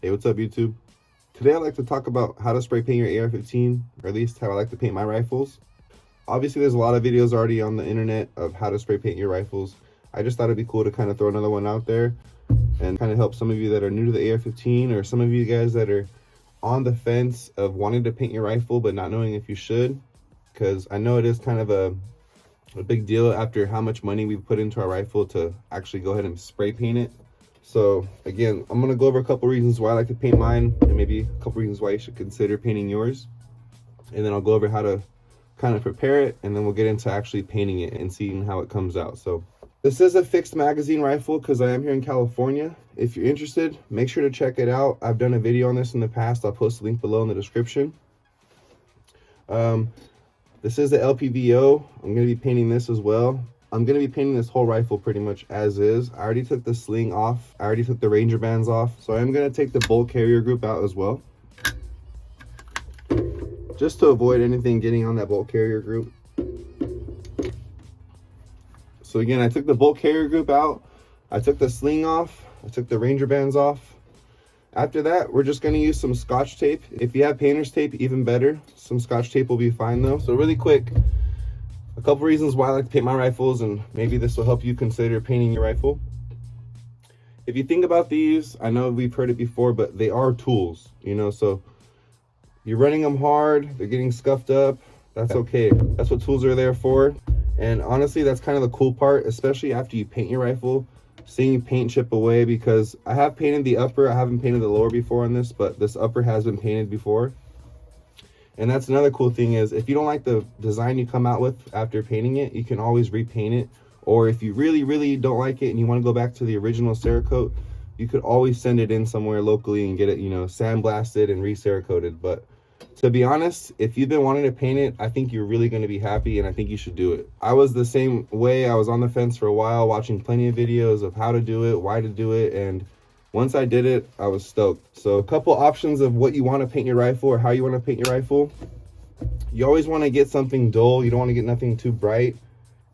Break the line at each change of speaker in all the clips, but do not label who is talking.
Hey, what's up, YouTube? Today I'd like to talk about how to spray paint your AR-15, or at least how I like to paint my rifles. Obviously, there's a lot of videos already on the internet of how to spray paint your rifles. I just thought it'd be cool to kind of throw another one out there and kind of help some of you that are new to the AR-15, or some of you guys that are on the fence of wanting to paint your rifle but not knowing if you should, because I know it is kind of a big deal after how much money we put into our rifle to actually go ahead and spray paint it. So again, I'm going to go over a couple reasons why I like to paint mine, and maybe a couple reasons why you should consider painting yours. And then I'll go over how to kind of prepare it, and then we'll get into actually painting it and seeing how it comes out. So this is a fixed magazine rifle because I am here in California. If you're interested, make sure to check it out. I've done a video on this in the past. I'll post a link below in the description. This is the LPVO. I'm going to be painting this as well. I'm going to be painting this whole rifle pretty much as is. I already took the sling off. I already took the Ranger bands off. So I am going to take the bolt carrier group out as well, just to avoid anything getting on that bolt carrier group. So again, I took the bolt carrier group out. I took the sling off. I took the Ranger bands off. After that, we're just going to use some Scotch tape. If you have painter's tape, even better. Some Scotch tape will be fine though. So really quick, a couple reasons why I like to paint my rifles, and maybe this will help you consider painting your rifle. If you think about these, I know we've heard it before, but they are tools, you know, so you're running them hard, they're getting scuffed up, that's okay. That's what tools are there for. And honestly, that's kind of the cool part, especially after you paint your rifle, seeing paint chip away, because I have painted the upper, I haven't painted the lower before on this, but this upper has been painted before. And that's another cool thing, is if you don't like the design you come out with after painting it, you can always repaint it. Or if you really don't like it and you want to go back to the original Cerakote, you could always send it in somewhere locally and get it, you know, sandblasted and re-Cerakoted. But to be honest, if you've been wanting to paint it, I think you're really going to be happy, and I think you should do it. I was the same way. I was on the fence for a while, watching plenty of videos of how to do it, why to do it, and once I did it, I was stoked. So a couple options of what you want to paint your rifle, or how you want to paint your rifle. You always want to get something dull. You don't want to get nothing too bright.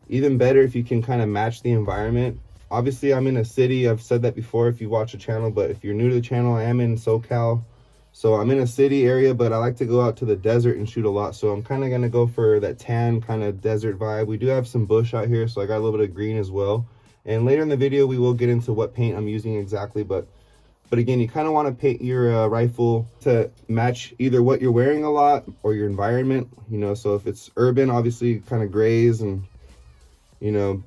Even better if you can kind of match the environment. Obviously, I'm in a city. I've said that before if you watch the channel, but if you're new to the channel, I am in SoCal. So I'm in a city area, but I like to go out to the desert and shoot a lot. So I'm kind of going to go for that tan kind of desert vibe. We do have some bush out here, so I got a little bit of green as well. And later in the video, we will get into what paint I'm using exactly. But again, you kind of want to paint your rifle to match either what you're wearing a lot or your environment. You know, so if it's urban, obviously kind of grays and, you know,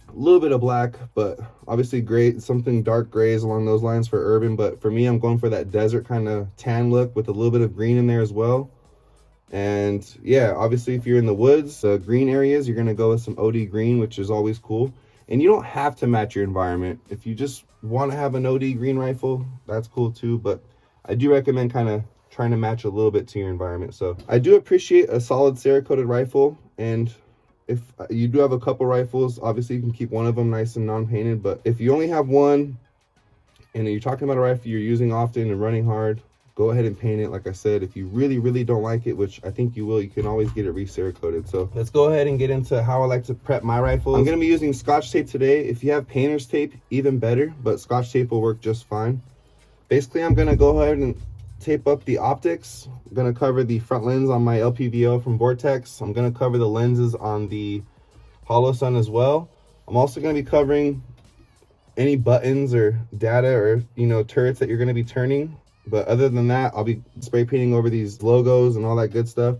a little bit of black, but obviously gray, something dark grays along those lines for urban. But for me, I'm going for that desert kind of tan look with a little bit of green in there as well. And yeah, obviously if you're in the woods, green areas, you're going to go with some OD green, which is always cool. And you don't have to match your environment. If you just want to have an OD green rifle, that's cool too. But I do recommend kind of trying to match a little bit to your environment. So I do appreciate a solid Cerakoted rifle. And if you do have a couple rifles, obviously you can keep one of them nice and non-painted. But if you only have one and you're talking about a rifle you're using often and running hard, go ahead and paint it. Like I said, if you really don't like it, which I think you will, you can always get it re-Cerakoted. So let's go ahead and get into how I like to prep my rifles. I'm going to be using Scotch tape today. If you have painter's tape, even better, but Scotch tape will work just fine. Basically, I'm going to go ahead and tape up the optics. I'm going to cover the front lens on my LPVO from Vortex. I'm going to cover the lenses on the Hollow Sun as well. I'm also going to be covering any buttons or data or, you know, turrets that you're going to be turning. But other than that, I'll be spray painting over these logos and all that good stuff.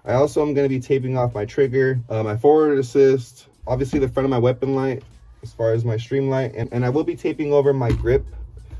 I also am going to be taping off my trigger, my forward assist, obviously the front of my weapon light as far as my stream light. And I will be taping over my grip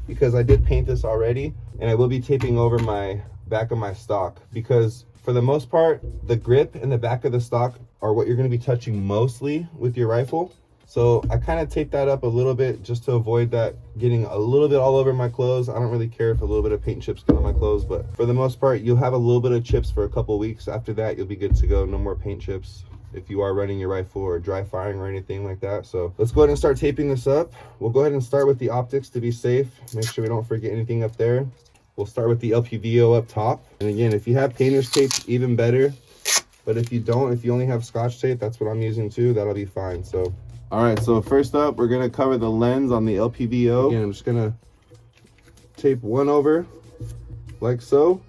because I did paint this already. And I will be taping over my back of my stock because for the most part, the grip and the back of the stock are what you're going to be touching mostly with your rifle. So I kind of tape that up a little bit just to avoid that getting a little bit all over my clothes. I don't really care if a little bit of paint chips get on my clothes, but for the most part, you'll have a little bit of chips for a couple weeks. After that, you'll be good to go. No more paint chips if you are running your rifle or dry firing or anything like that. So let's go ahead and start taping this up. We'll go ahead and start with the optics to be safe. Make sure we don't forget anything up there. We'll start with the LPVO up top. And again, if you have painter's tape, even better. But if you don't, if you only have Scotch tape, that's what I'm using too, that'll be fine. So all right, so first up, we're gonna cover the lens on the LPVO. Again, I'm just gonna tape one over like so.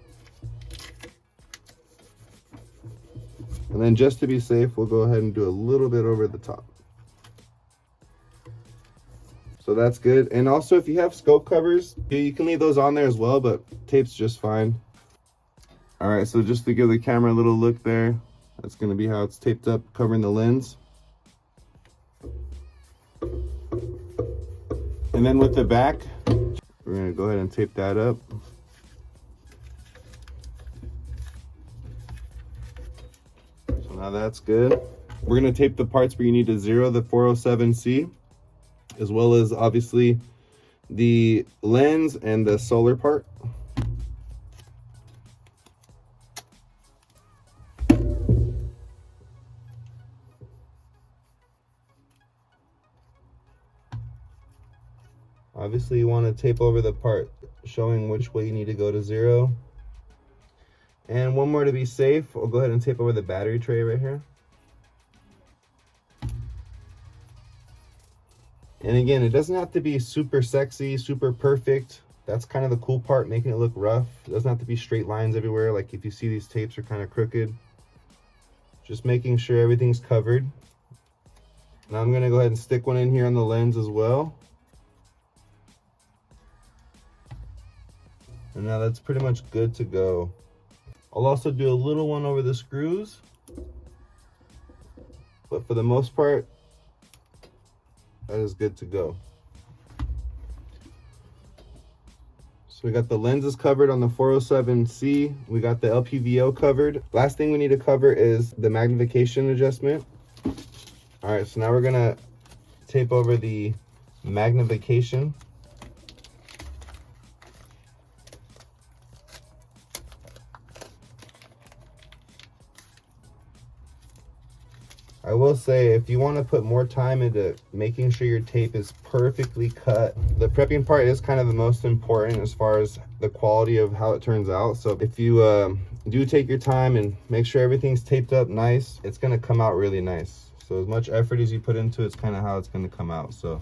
And then just to be safe, we'll go ahead and do a little bit over the top. So that's good. And also if you have scope covers, you can leave those on there as well, but tape's just fine. All right, so just to give the camera a little look there, that's gonna be how it's taped up, covering the lens. And then with the back, we're gonna go ahead and tape that up. So now that's good. We're gonna tape the parts where you need to zero the 407C, as well as obviously the lens and the solar part. Obviously you want to tape over the part showing which way you need to go to zero. And one more to be safe, I'll go ahead and tape over the battery tray right here. And again, it doesn't have to be super sexy, super perfect. That's kind of the cool part, making it look rough. It doesn't have to be straight lines everywhere, like if you see these tapes are kind of crooked. Just making sure everything's covered. Now I'm gonna go ahead and stick one in here on the lens as well. And now that's pretty much good to go. I'll also do a little one over the screws, but for the most part, that is good to go. So we got the lenses covered on the 407C. We got the LPVO covered. Last thing we need to cover is the magnification adjustment. All right, so now we're gonna tape over the magnification. I will say, if you want to put more time into making sure your tape is perfectly cut, the prepping part is kind of the most important as far as the quality of how it turns out. So if you do take your time and make sure everything's taped up nice, it's going to come out really nice. So as much effort as you put into it, it's kind of how it's going to come out. So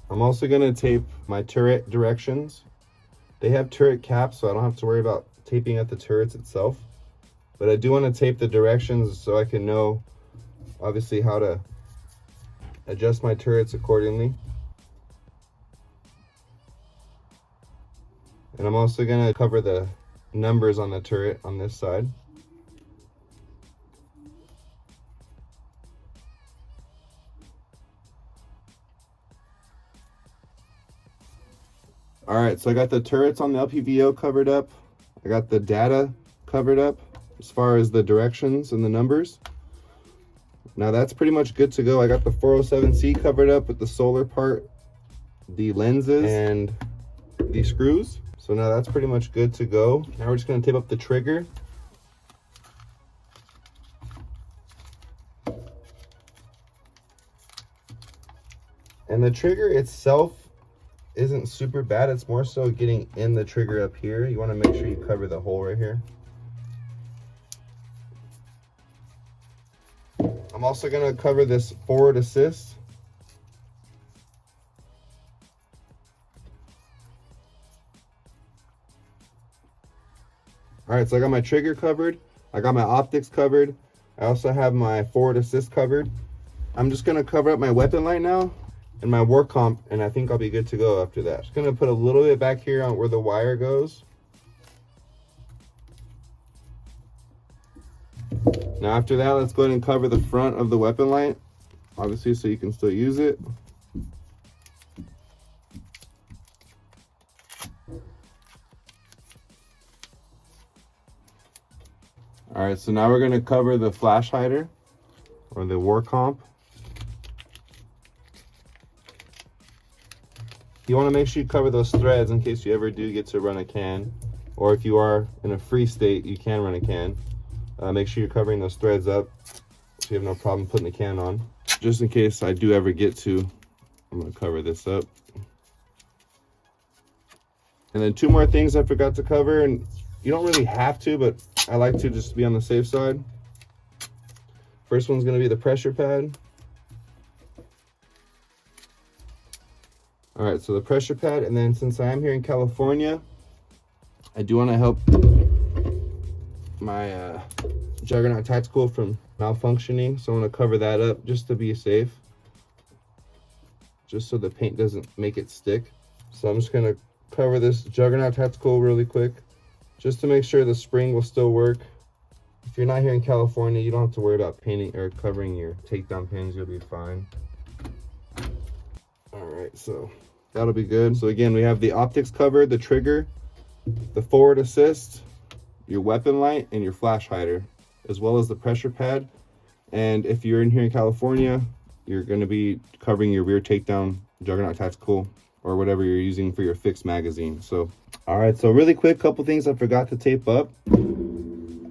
I'm also going to tape my turret directions. They have turret caps, so I don't have to worry about taping at the turrets itself. But I do want to tape the directions so I can know, obviously, how to adjust my turrets accordingly. And I'm also going to cover the numbers on the turret on this side. All right, so I got the turrets on the LPVO covered up. I got the data covered up as far as the directions and the numbers. Now that's pretty much good to go. I got the 407C covered up with the solar part, the lenses, and the screws. So now that's pretty much good to go. Now we're just gonna tape up the trigger. And the trigger itself isn't super bad. It's more so getting in the trigger up here. You want to make sure you cover the hole right here. I'm also going to cover this forward assist. All right, so I got my trigger covered. I got my optics covered. I also have my forward assist covered. I'm just going to cover up my weapon light now and my war comp, and I think I'll be good to go after that. Just gonna put a little bit back here on where the wire goes. Now after that, let's go ahead and cover the front of the weapon light, obviously, so you can still use it. All right, so now we're gonna cover the flash hider or the war comp. You want to make sure you cover those threads in case you ever do get to run a can, or if you are in a free state, you can run a can. Make sure you're covering those threads up so you have no problem putting the can on. Just in case I do ever get to, I'm going to cover this up. And then two more things I forgot to cover, and you don't really have to, but I like to just be on the safe side. First one's gonna be the pressure pad. All right, so the pressure pad, and then since I am here in California, I do want to help my Juggernaut Tactical from malfunctioning, so I'm going to cover that up just to be safe, just so the paint doesn't make it stick. So I'm just going to cover this Juggernaut Tactical really quick, just to make sure the spring will still work. If you're not here in California, you don't have to worry about painting or covering your takedown pins. You'll be fine. All right, so that'll be good. So again, we have the optics cover, the trigger, the forward assist, your weapon light, and your flash hider, as well as the pressure pad. And if you're in here in California, you're going to be covering your rear takedown Juggernaut Tactical or whatever you're using for your fixed magazine. So, all right, so really quick, couple things I forgot to tape up.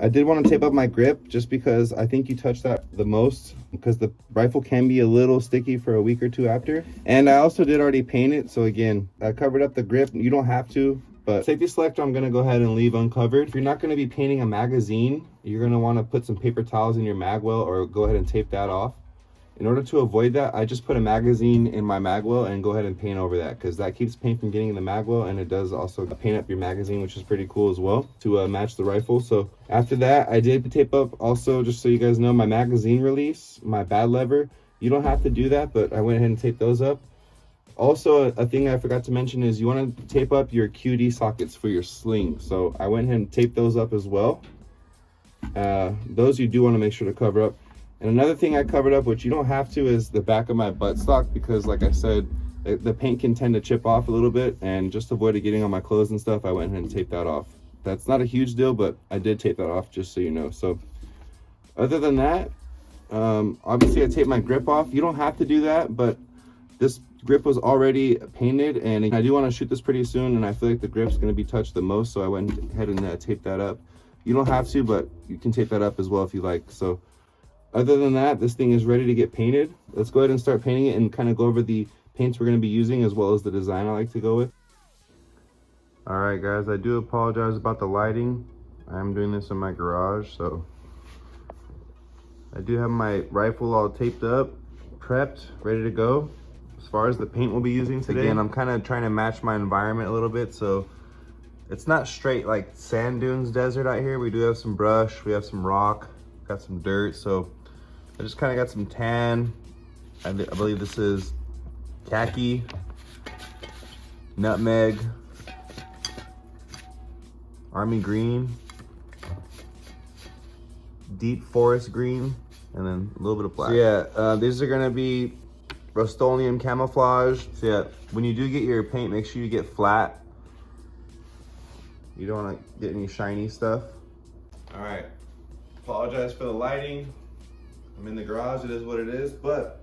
I did want to tape up my grip just because I think you touch that the most, because the rifle can be a little sticky for a week or two after. And I also did already paint it. So again, I covered up the grip. You don't have to, but safety selector, I'm going to go ahead and leave uncovered. If you're not going to be painting a magazine, you're going to want to put some paper towels in your mag well or go ahead and tape that off. In order to avoid that, I just put a magazine in my mag well and go ahead and paint over that, because that keeps paint from getting in the mag well, and it does also paint up your magazine, which is pretty cool as well to match the rifle. So after that, I did tape up also, just so you guys know, my magazine release, my bad lever. You don't have to do that, but I went ahead and taped those up. Also, a thing I forgot to mention is you want to tape up your QD sockets for your sling. So I went ahead and taped those up as well. Those you do want to make sure to cover up. And another thing I covered up, which you don't have to, is the back of my buttstock, because like I said, the paint can tend to chip off a little bit, and just to avoid it getting on my clothes and stuff, I went ahead and taped that off. That's not a huge deal, but I did tape that off, just so you know. So other than that, obviously I taped my grip off. You don't have to do that, but this grip was already painted, and I do want to shoot this pretty soon, and I feel like the grip's going to be touched the most, so I went ahead and taped that up. You don't have to, but you can tape that up as well if you like. So other than that, this thing is ready to get painted. Let's go ahead and start painting it and kind of go over the paints we're going to be using, as well as the design I like to go with. All right, guys, I do apologize about the lighting. I'm doing this in my garage, so I do have my rifle all taped up, prepped, ready to go. As far as the paint we'll be using today, again, I'm kind of trying to match my environment a little bit, so it's not straight like sand dunes desert out here. We do have some brush, we have some rock, got some dirt, so I just kind of got some tan. I believe this is khaki, nutmeg, army green, deep forest green, and then a little bit of black. So yeah, these are gonna be Rust-Oleum Camouflage. So yeah, when you do get your paint, make sure you get flat. You don't want to get any shiny stuff. All right, apologize for the lighting. I'm in the garage, it is what it is, but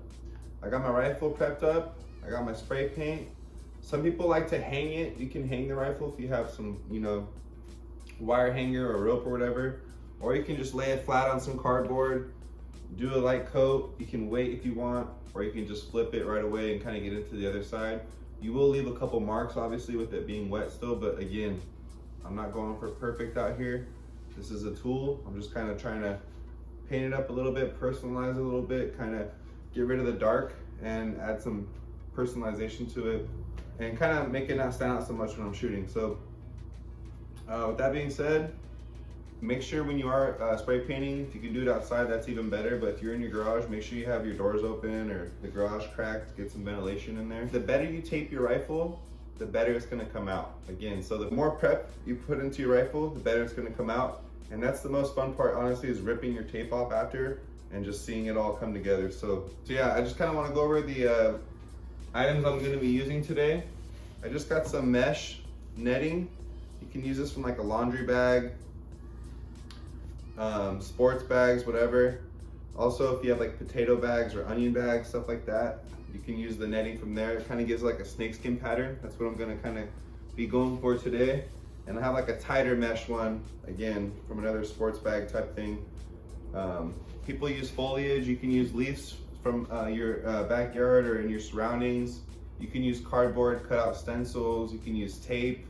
I got my rifle prepped up. I got my spray paint. Some people like to hang it. You can hang the rifle if you have some, you know, wire hanger or rope or whatever, or you can just lay it flat on some cardboard, do a light coat. You can wait if you want, or you can just flip it right away and kind of get into the other side. You will leave a couple marks, obviously, with it being wet still, but again, I'm not going for perfect out here. This is a tool. I'm just kind of trying to paint it up a little bit, personalize it a little bit, kind of get rid of the dark and add some personalization to it, and kind of make it not stand out so much when I'm shooting. So with that being said, make sure when you are spray painting, if you can do it outside, that's even better. But if you're in your garage, make sure you have your doors open or the garage cracked, get some ventilation in there. The better you tape your rifle, the better it's gonna come out. Again, so the more prep you put into your rifle, the better it's gonna come out. And that's the most fun part, honestly, is ripping your tape off after and just seeing it all come together. So yeah, I just kind of want to go over the items I'm going to be using today. I just got some mesh netting. You can use this from like a laundry bag, sports bags, whatever. Also, if you have like potato bags or onion bags, stuff like that, you can use the netting from there. It kind of gives like a snakeskin pattern. That's what I'm going to kind of be going for today. And I have like a tighter mesh one, again, from another sports bag type thing. People use foliage. You can use leaves from your backyard or in your surroundings. You can use cardboard, cut out stencils. You can use tape.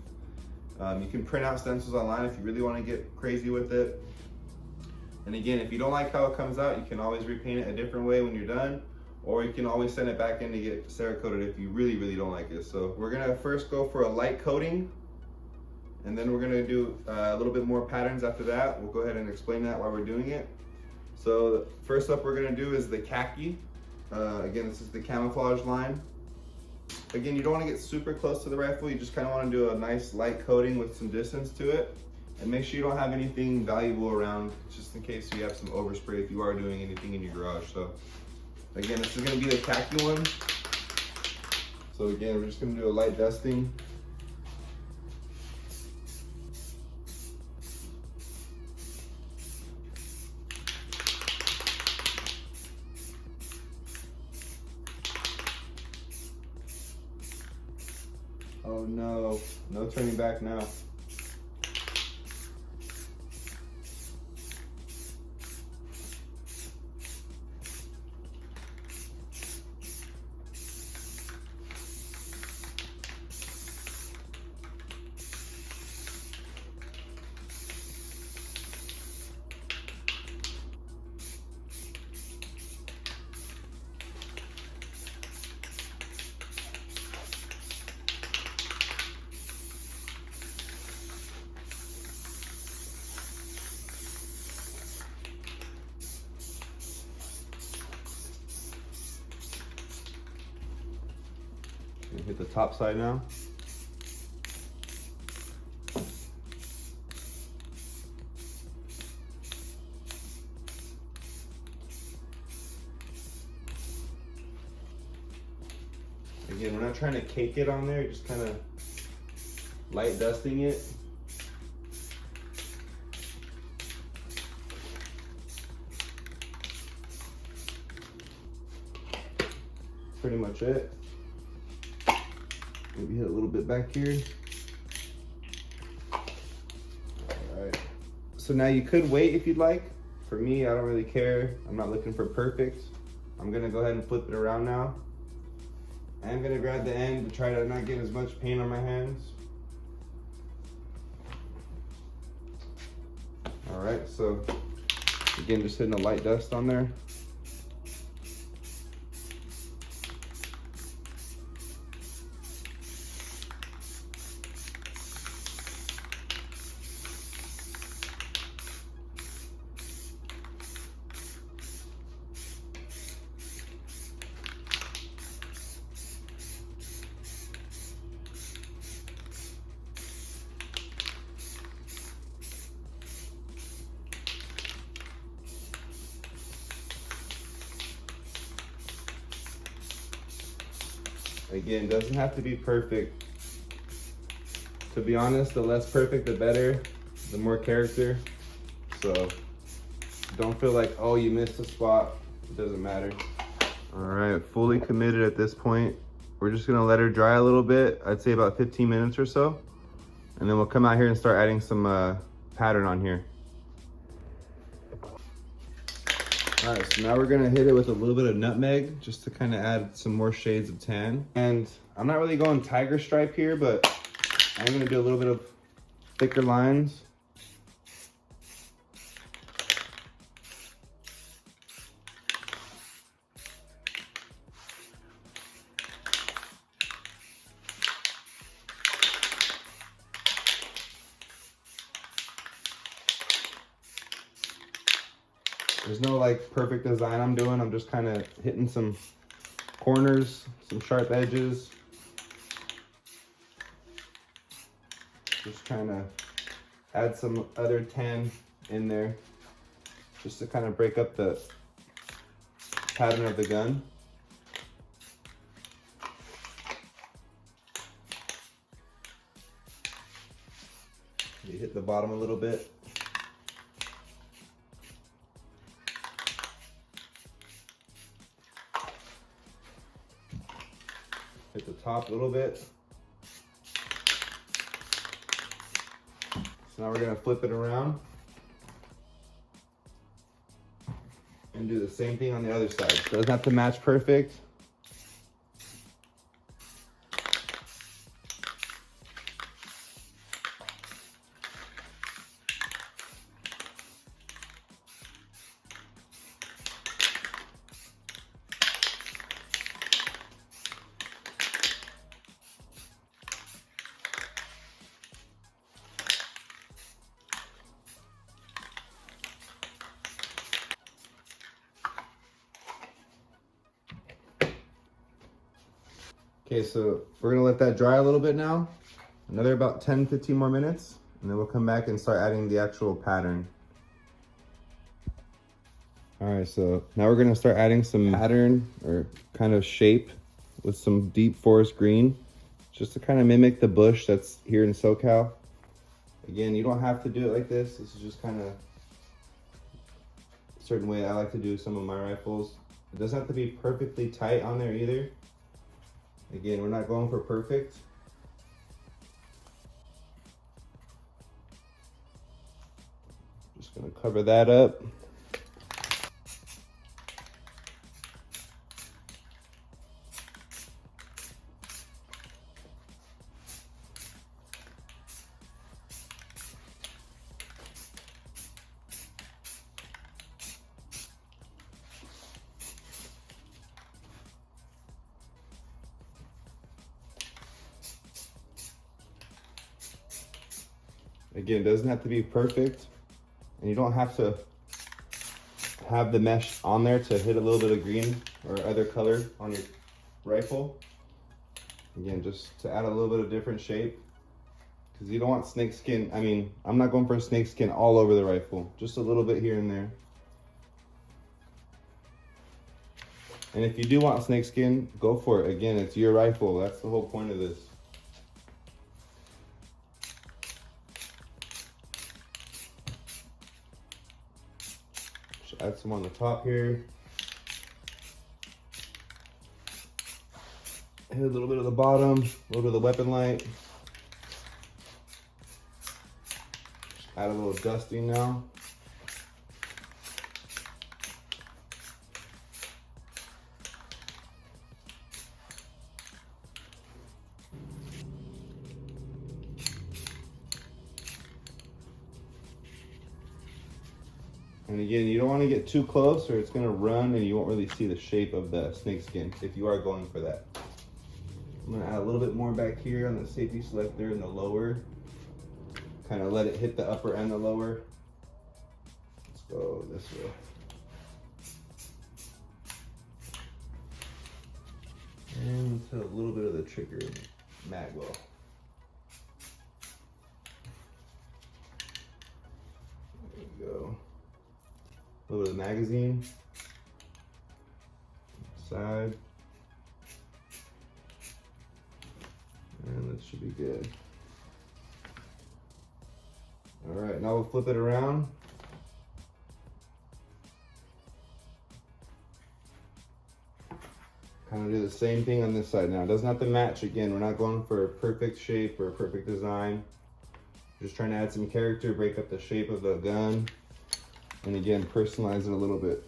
You can print out stencils online if you really want to get crazy with it. And again, if you don't like how it comes out, you can always repaint it a different way when you're done, or you can always send it back in to get Cerakoted if you really, really don't like it. So we're gonna first go for a light coating, and then we're gonna do a little bit more patterns after that. We'll go ahead and explain that while we're doing it. So first up we're gonna do is the khaki. Again, this is the Camouflage line. Again, you don't wanna get super close to the rifle. You just kinda wanna do a nice light coating with some distance to it. And make sure you don't have anything valuable around, just in case you have some overspray if you are doing anything in your garage. So again, this is gonna be the khaki one. So again, we're just gonna do a light dusting. Oh no, no turning back now. Hit the top side now. Again, we're not trying to cake it on there, just kind of light dusting it. Pretty much it. Maybe hit a little bit back here. All right. So now you could wait if you'd like. For me, I don't really care. I'm not looking for perfect. I'm gonna go ahead and flip it around now. I'm gonna grab the end to try to not get as much paint on my hands. All right, so again, just hitting a light dust on there. Again, doesn't have to be perfect. To be honest, the less perfect, the better, the more character. So don't feel like, oh, you missed a spot. It doesn't matter. All right, fully committed at this point. We're just gonna let her dry a little bit. I'd say about 15 minutes or so. And then we'll come out here and start adding some pattern on here. All right, so now we're gonna hit it with a little bit of nutmeg just to kind of add some more shades of tan. And I'm not really going tiger stripe here, but I'm gonna do a little bit of thicker lines. There's no like perfect design I'm doing. I'm just kind of hitting some corners, some sharp edges. Just kind of add some other tan in there just to kind of break up the pattern of the gun. You hit the bottom a little bit. Hit the top a little bit. So now we're gonna flip it around and do the same thing on the other side. Doesn't have to match perfect. Okay, so we're gonna let that dry a little bit now. Another about 10-15 more minutes, and then we'll come back and start adding the actual pattern. All right, so now we're gonna start adding some pattern or kind of shape with some deep forest green, just to kind of mimic the bush that's here in SoCal. Again, you don't have to do it like this. This is just kind of a certain way I like to do some of my rifles. It doesn't have to be perfectly tight on there either. Again, we're not going for perfect. Just gonna cover that up. Again, it doesn't have to be perfect, and you don't have to have the mesh on there to hit a little bit of green or other color on your rifle. Again, just to add a little bit of different shape, because you don't want snake skin. I mean, I'm not going for snake skin all over the rifle, just a little bit here and there. And if you do want snake skin, go for it. Again, it's your rifle. That's the whole point of this. Just add some on the top here. Hit a little bit of the bottom, a little bit of the weapon light. Just add a little dusting now. And again, you don't want to get too close or it's going to run and you won't really see the shape of the snake skin if you are going for that. I'm going to add a little bit more back here on the safety selector in the lower. Kind of let it hit the upper and the lower. Let's go this way. And to a little bit of the trigger magwell. There we go. A little bit of the magazine. Side. And that should be good. All right, now we'll flip it around. Kind of do the same thing on this side now. It doesn't have to match. Again, we're not going for a perfect shape or a perfect design. Just trying to add some character, break up the shape of the gun. And again, personalize it a little bit.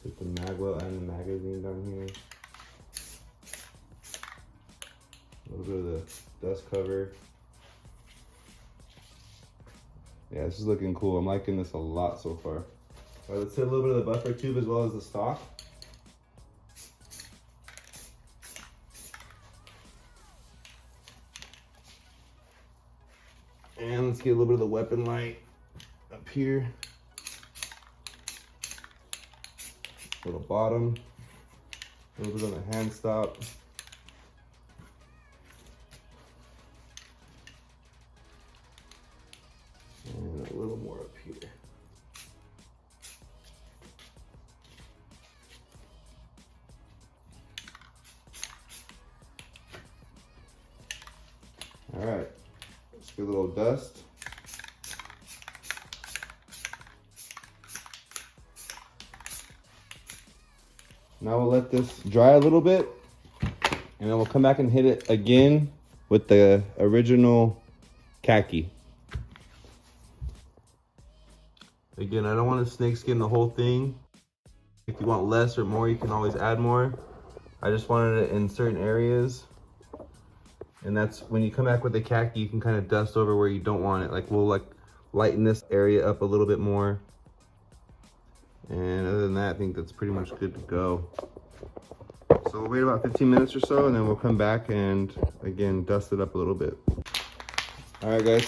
Put the magwell and the magazine down here. A little bit of the dust cover. Yeah, this is looking cool. I'm liking this a lot so far. All right, let's hit a little bit of the buffer tube as well as the stock. And let's get a little bit of the weapon light up here. Little bottom. A little bit on the hand stop. And a little more up here. All right, let's get a little dust. Now we'll let this dry a little bit, and then we'll come back and hit it again with the original khaki. Again, I don't want to snake skin the whole thing. If you want less or more, you can always add more. I just wanted it in certain areas. And that's when you come back with the khaki, you can kind of dust over where you don't want it. Like we'll lighten this area up a little bit more. And other than that, I think that's pretty much good to go. So we'll wait about 15 minutes or so, and then we'll come back and again dust it up a little bit. All right, guys.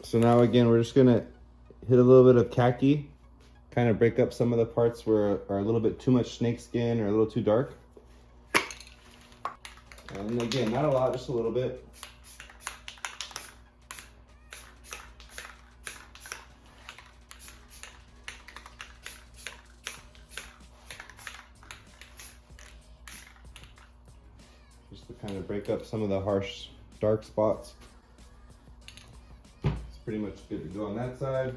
So now again, we're just gonna hit a little bit of khaki, kind of break up some of the parts where are a little bit too much snake skin or a little too dark. And again, not a lot, just a little bit. Just to kind of break up some of the harsh, dark spots. It's pretty much good to go on that side.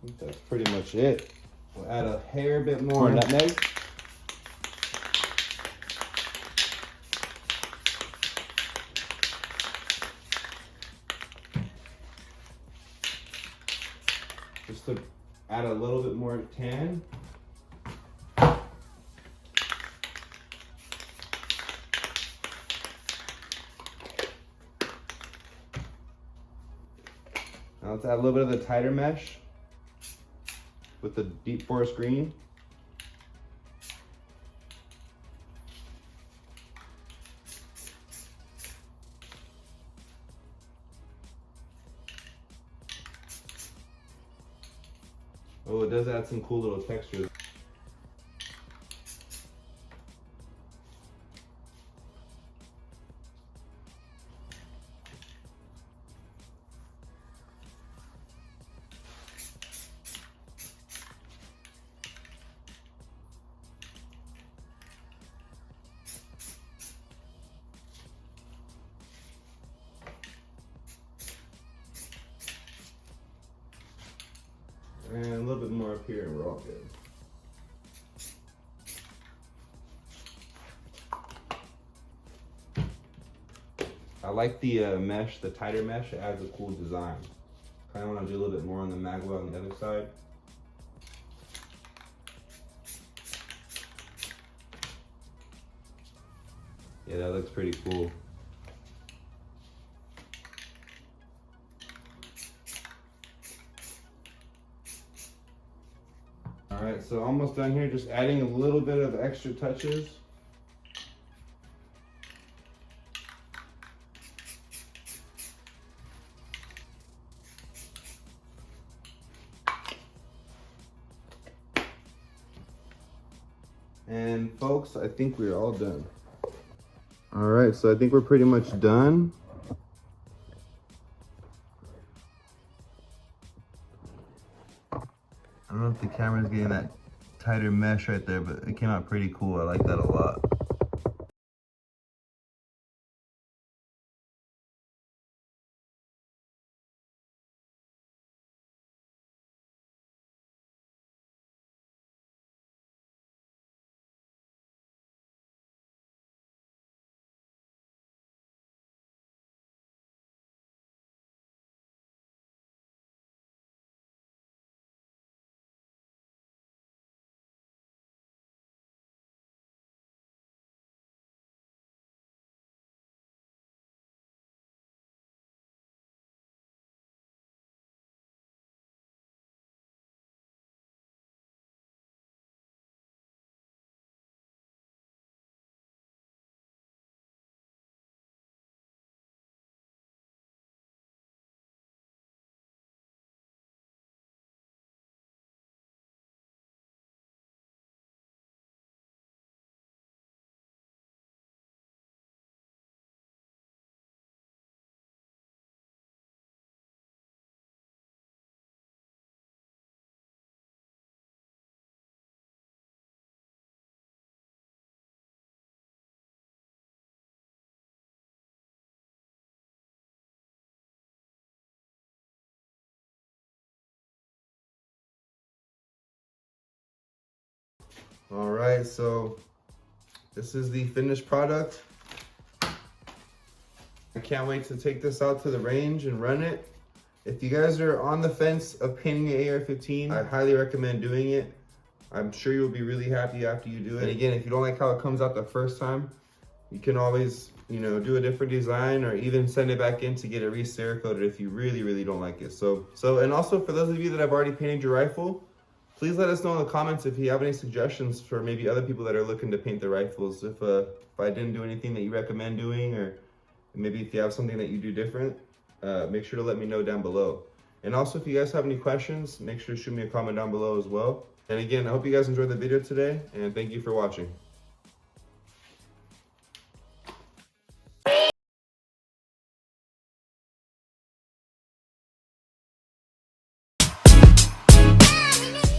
I think that's pretty much it. We'll add a hair bit more nutmeg. Just to add a little bit more tan. Now let's add a little bit of the tighter mesh with the deep forest green. Oh, it does add some cool little textures. And a little bit more up here and we're all good. I like the mesh, the tighter mesh. It adds a cool design. Kind of want to do a little bit more on the magwell on the other side. Yeah, that looks pretty cool. All right, so almost done here. Just adding a little bit of extra touches. And folks, I think we're all done. All right, so I think we're pretty much done. I don't know if the camera's getting that tighter mesh right there, but it came out pretty cool. I like that a lot. All right, so this is the finished product. I can't wait to take this out to the range and run it. If you guys are on the fence of painting the AR-15, I highly recommend doing it. I'm sure you'll be really happy after you do it. And again, if you don't like how it comes out the first time, you can always, you know, do a different design or even send it back in to get it re-cerakoted if you really, really don't like it. And also for those of you that have already painted your rifle, please let us know in the comments if you have any suggestions for maybe other people that are looking to paint their rifles. If I didn't do anything that you recommend doing, or maybe if you have something that you do different, make sure to let me know down below. And also, if you guys have any questions, make sure to shoot me a comment down below as well. And again, I hope you guys enjoyed the video today, and thank you for watching.